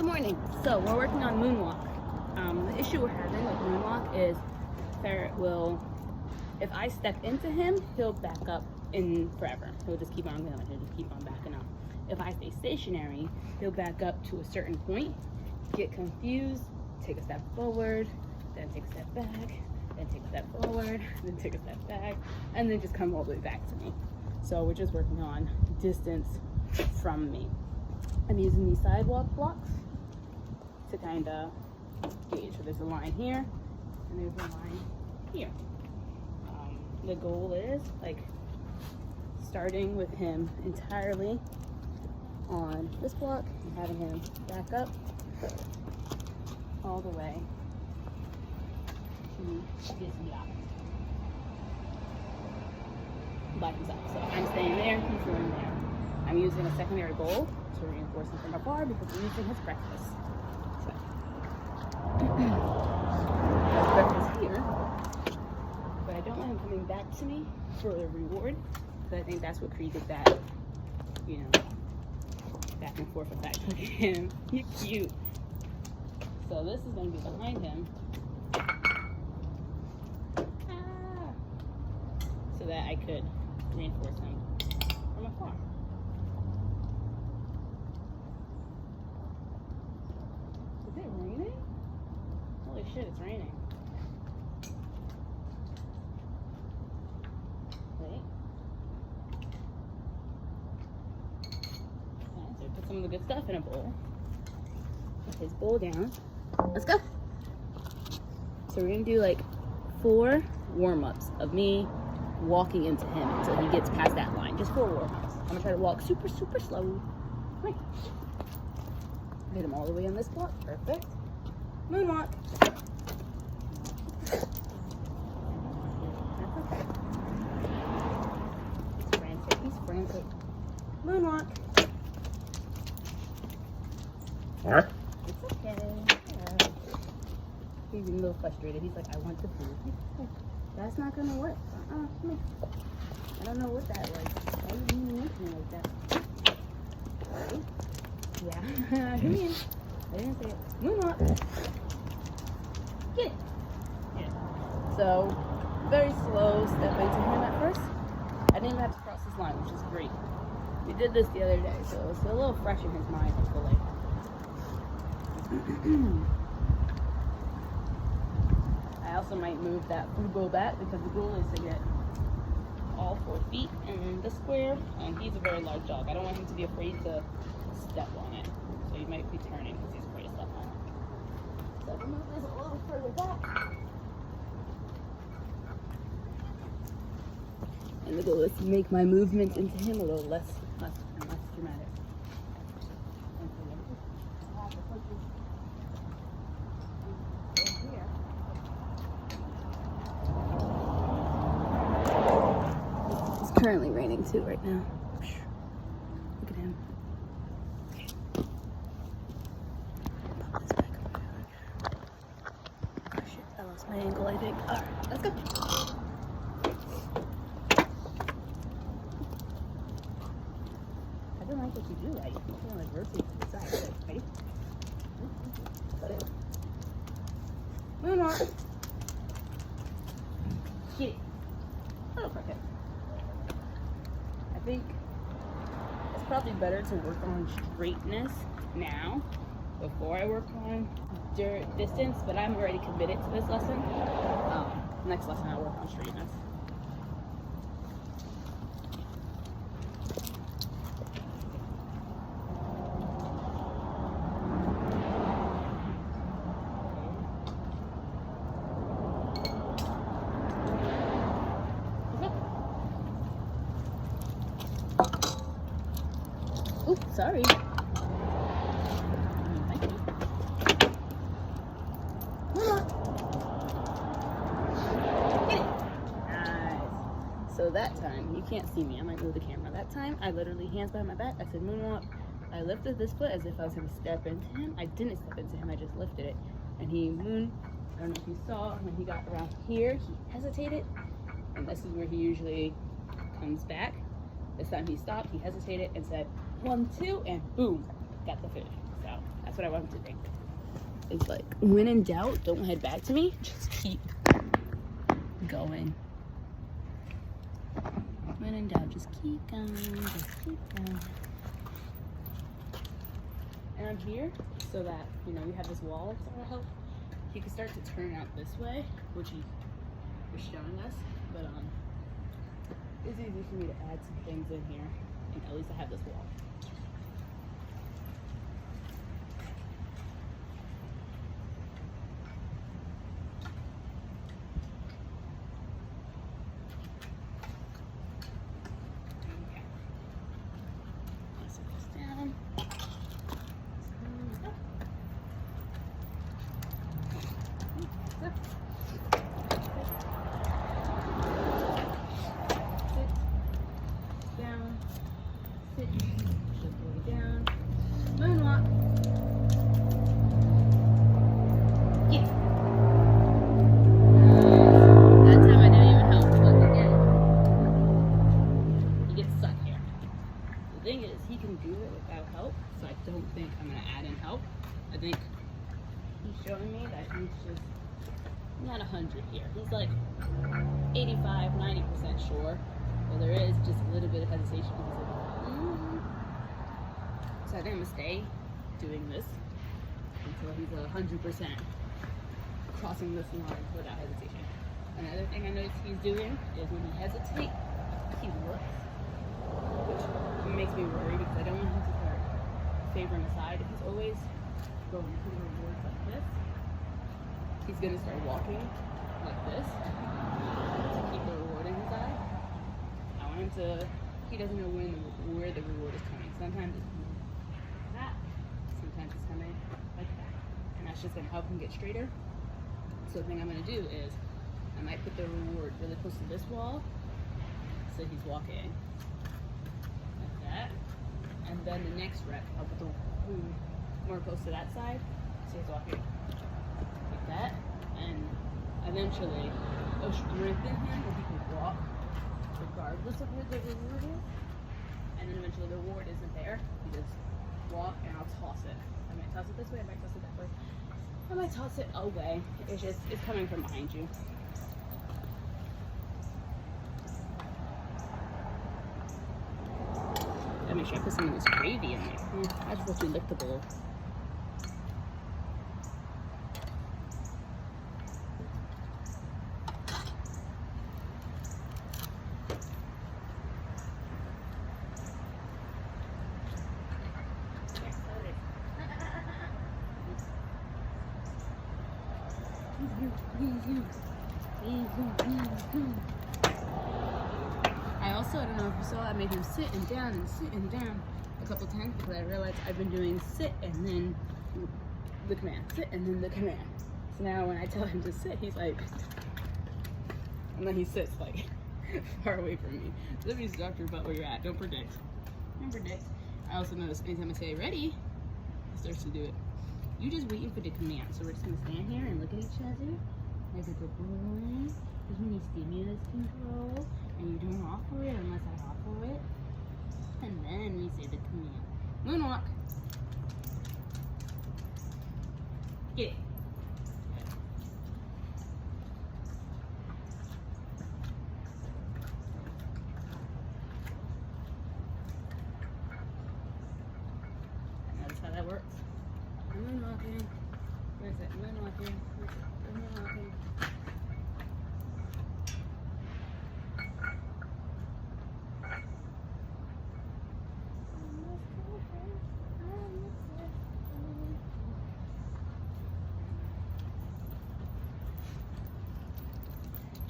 Good morning. So we're working on Moonwalk. The issue we're having with Moonwalk is Ferret will, if I step into him, he'll back up in forever. He'll just keep on going. He'll just keep on backing up. If I stay stationary, he'll back up to a certain point, get confused, take a step forward, then take a step back, then take a step forward, then take a step back, and then just come all the way back to me. So we're just working on distance from me. I'm using these sidewalk blocks to kind of gauge. So there's a line here and there's a line here. The goal is like starting with him entirely on this block and having him back up all the way to this block by himself. So I'm staying there, he's going there. I'm using a secondary bowl to reinforce him from afar because I'm using his breakfast. So his breakfast here, but I don't want him coming back to me for a reward because I think that's what created that, back and forth effect. Look at him, you're cute. So this is going to be behind him, so that I could reinforce him from afar. Is it raining? Holy shit, it's raining. Wait. Okay, so put some of the good stuff in a bowl. Put his bowl down. Let's go. So we're gonna do like 4 warm-ups of me walking into him until he gets past that line. Just 4 warm-ups. I'm gonna try to walk super, super slow. Come here. Get him all the way on this block. Perfect. Moonwalk. That's okay. He's frantic. He's frantic. Moonwalk. It's okay. He's a little frustrated. He's like, I want the food. That's not gonna work. Come here. I don't know what that was. Why are you looking like that? Right? Yeah. Come here. I didn't say it. Moonwalk. Get it. Yeah. So, very slow step into him at first. I didn't even have to cross this line, which is great. We did this the other day, so it's a little fresh in his mind, hopefully. I also might move that food bowl back because the goal is to get all 4 feet in the square, and he's a very large dog. I don't want him to be afraid to step on it, so he might be turning because he's afraid to step on it. So if I move this a little further back, and the goal is to make my movement into him a little less dramatic. Currently raining too right now. Look at him. Okay. Pop this back over there. Oh shit, I lost my angle, I think. Alright, let's go. I don't like what you do, right? You kind of like rotate to the side. Ready? Got it. Moonwalk. Get it. Oh, okay. I think it's probably better to work on straightness now before I work on distance, but I'm already committed to this lesson. Next lesson I'll work on straightness. Oops, sorry. Thank you. Get it. Nice. So that time, you can't see me. I might move the camera. That time, I literally, hands behind my back, I said moonwalk. I lifted this foot as if I was going to step into him. I didn't step into him. I just lifted it. And he I don't know if you saw, when he got around here, he hesitated. And this is where he usually comes back. This time he stopped, he hesitated and said 1, 2, and boom, got the food. So That's what I want him to think. It's like, when in doubt, don't head back to me. Just keep going. When in doubt, just keep going. Just keep going. And I'm here so that, you know, we have this wall to help. He can start to turn out this way, which he was showing us. But it's easy for me to add some things in here, and at least I have this wall. Okay. Let's set this down. Down. Moonwalk. Yeah. That time I didn't even help. Look again. He gets stuck here. The thing is, he can do it without help, so I don't think I'm gonna add in help. I think he's showing me that he's just not 100 here. He's like 85, 90% sure. Well, there is just a little bit of hesitation. He's like, So I think I'm gonna stay doing this until he's 100% crossing this line without hesitation. Another thing I notice he's doing is when he hesitates, he looks, which makes me worry because I don't want him to start favoring a side. If he's always going to the rewards like this, he's gonna start walking like this to keep the reward in his eye. I want him to, he doesn't know where the reward is coming. Sometimes it's that, sometimes it's coming like that, and that's just gonna help him get straighter. So the thing I'm gonna do is I might put the reward really close to this wall so he's walking like that, and then the next rep I'll put the food more close to that side so he's walking like that, and eventually it'll strengthen him where he can walk regardless of where the reward is. And then eventually the reward isn't there. You just walk and I'll toss it. I might toss it this way, I might toss it that way. I might toss it away. It's just, it's coming from behind you. I make sure I put some of this gravy in there. I just let you lick the bowl. I also, I don't know if you saw, I made him sit and down a couple times because I realized I've been doing sit and then the command, sit and then the command. So now when I tell him to sit, he's like, and then he sits like far away from me. Let me just doctor about where you're at. Don't predict. Don't predict. I also notice anytime I say ready, he starts to do it. You're just waiting for the command. So we're just gonna stand here and look at each other. Like a good boy. Because we need stimulus control. And you don't offer it unless I offer it. And then we say the command. Moonwalk. Get it. Notice how that works. Moonwalking. Where's it? Moonwalking. Where's it? Moonwalking.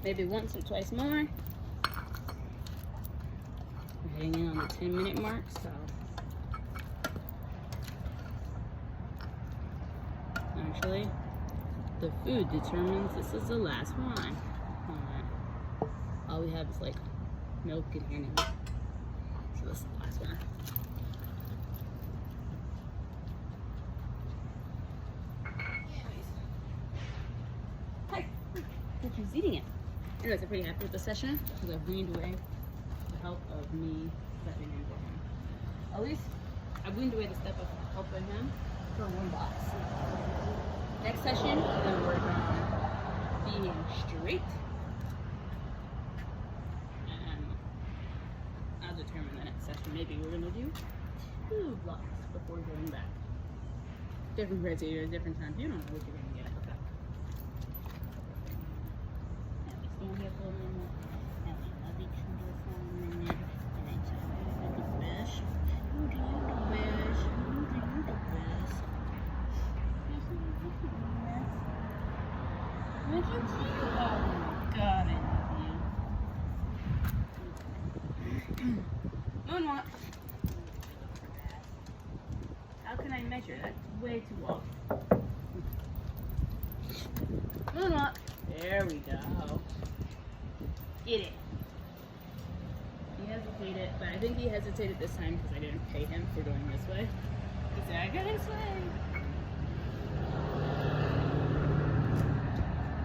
Maybe once or twice more. We're heading in on the 10-minute mark, so actually the food determines this is the last one. All we have is like milk in here now. So this is the last one. Hi. Look who's eating it. Anyways, I'm pretty happy with the session because I've weaned away the help of me stepping into him. At least I've weaned away the step of helping him for 1 box. Next session, we're going to work on being straight. And I'll determine the next session. Maybe we're going to do 2 blocks before going back. Different criteria, different times. You don't know what you're going to get. Okay. And we stand here for a minute. And we love each other for a minute. And then tell me who the best. Who do you the best? Who do you the best? Would you see? Oh my God, I love you. Moonwalk. How can I measure? That's way too long. Moonwalk. There we go. Get it. He hesitated, but I think he hesitated this time because I didn't pay him for going this way. He said, I go this way.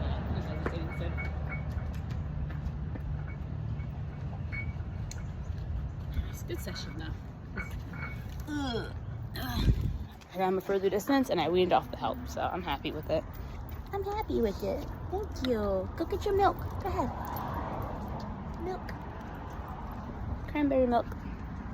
Yeah, he hesitated instead. It's a good session though. I got him a further distance and I weaned off the help, so I'm happy with it. I'm happy with it. Thank you. Go get your milk. Go ahead. Milk. Cranberry milk.